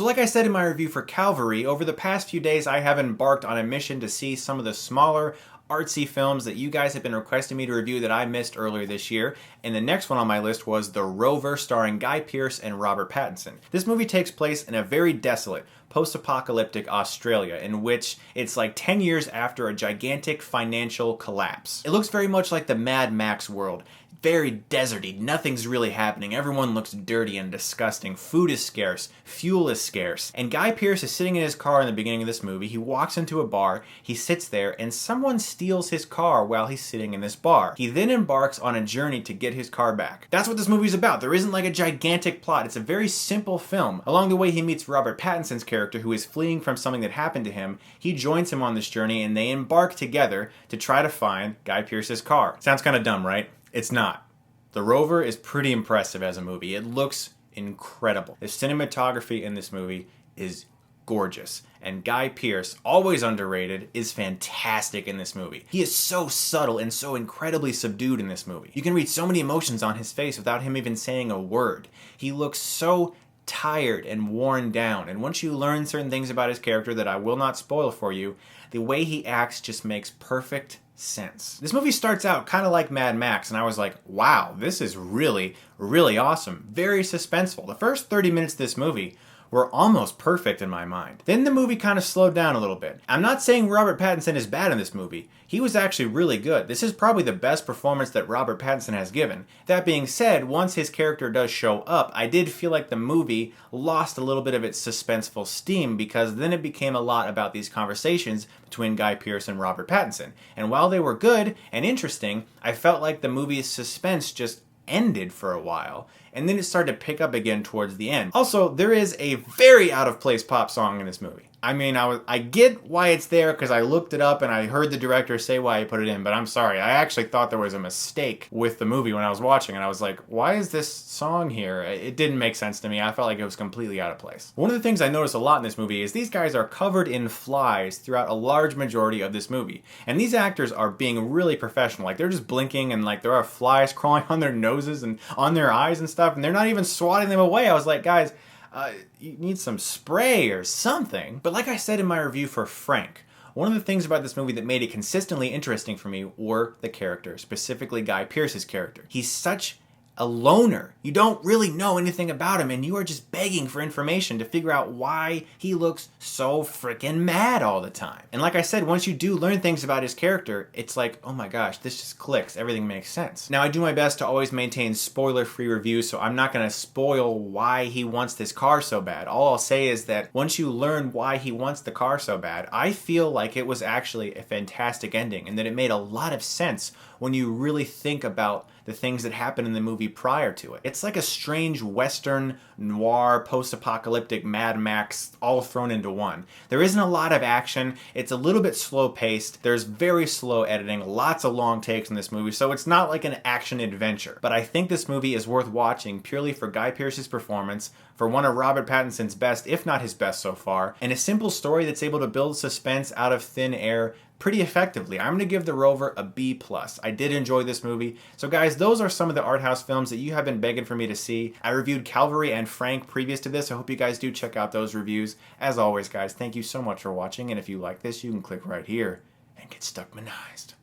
So like I said in my review for Calvary, over the past few days I have embarked on a mission to see some of the smaller, artsy films that you guys have been requesting me to review that I missed earlier this year, and the next one on my list was The Rover, starring Guy Pearce and Robert Pattinson. This movie takes place in a very desolate, post-apocalyptic Australia, in which it's like 10 years after a gigantic financial collapse. It looks very much like the Mad Max world. Very deserty, nothing's really happening, everyone looks dirty and disgusting, food is scarce, fuel is scarce, and Guy Pearce is sitting in his car in the beginning of this movie. He walks into a bar, he sits there, and someone steals his car while he's sitting in this bar. He then embarks on a journey to get his car back. That's what this movie's about. There isn't like a gigantic plot, it's a very simple film. Along the way he meets Robert Pattinson's character, who is fleeing from something that happened to him. He joins him on this journey and they embark together to try to find Guy Pearce's car. Sounds kind of dumb, right? It's not. The Rover is pretty impressive as a movie. It looks incredible. The cinematography in this movie is gorgeous. And Guy Pearce, always underrated, is fantastic in this movie. He is so subtle and so incredibly subdued in this movie. You can read so many emotions on his face without him even saying a word. He looks so tired and worn down, and once you learn certain things about his character that I will not spoil for you, the way he acts just makes perfect sense. This movie starts out kind of like Mad Max, and I was like, wow, this is really, really awesome. Very suspenseful. The first 30 minutes of this movie were almost perfect in my mind. Then the movie kind of slowed down a little bit. I'm not saying Robert Pattinson is bad in this movie. He was actually really good. This is probably the best performance that Robert Pattinson has given. That being said, once his character does show up, I did feel like the movie lost a little bit of its suspenseful steam, because then it became a lot about these conversations between Guy Pearce and Robert Pattinson. And while they were good and interesting, I felt like the movie's suspense just ended for a while, and then it started to pick up again towards the end. Also, there is a very out of place pop song in this movie. I mean, I get why it's there because I looked it up and I heard the director say why he put it in, but I'm sorry, I actually thought there was a mistake with the movie when I was watching, and I was like, why is this song here? It didn't make sense to me. I felt like it was completely out of place. One of the things I noticed a lot in this movie is these guys are covered in flies throughout a large majority of this movie, and these actors are being really professional. Like, they're just blinking, and like there are flies crawling on their noses and on their eyes and stuff, and they're not even swatting them away. I was like, guys, you need some spray or something. But like I said in my review for Frank, one of the things about this movie that made it consistently interesting for me were the characters, specifically Guy Pearce's character. He's such a loner. You don't really know anything about him, and you are just begging for information to figure out why he looks so freaking mad all the time. And like I said, once you do learn things about his character, it's like, oh my gosh, this just clicks. Everything makes sense. Now, I do my best to always maintain spoiler-free reviews, so I'm not going to spoil why he wants this car so bad. All I'll say is that once you learn why he wants the car so bad, I feel like it was actually a fantastic ending, and that it made a lot of sense when you really think about the things that happen in the movie prior to it. It's like a strange Western, noir, post-apocalyptic Mad Max all thrown into one. There isn't a lot of action, it's a little bit slow-paced, there's very slow editing, lots of long takes in this movie, so it's not like an action adventure. But I think this movie is worth watching purely for Guy Pearce's performance, for one of Robert Pattinson's best, if not his best so far, and a simple story that's able to build suspense out of thin air pretty effectively. I'm going to give The Rover a B+. I did enjoy this movie. So guys, those are some of the art house films that you have been begging for me to see. I reviewed Calvary and Frank previous to this. I hope you guys do check out those reviews. As always, guys, thank you so much for watching, and if you like this, you can click right here and get Stuckmanized.